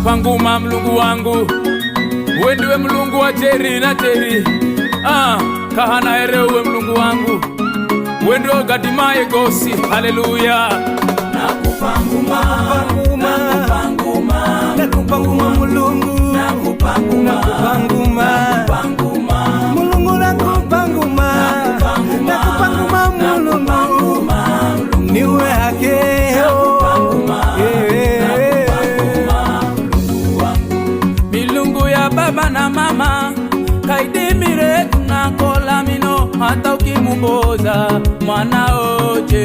nakupa nguma Mulungu wangu, wewe ndiwe Mulungu wa Jeri na Jeri. Kahana ere uwe Mulungu wangu, wewe ndio gadimaye gosi. Haleluya. Nakupa nguma, nakupa nguma, nakupa nguma Mulungu, nakupa nguma, nakupa nguma, nakupa nguma Mulungu, nakupa nguma, nakupa nguma Mulungu, niwe haki, nakupa nguma, milungu ya baba na mama kaidimire tunakola mino hata ukimuboza mwana oje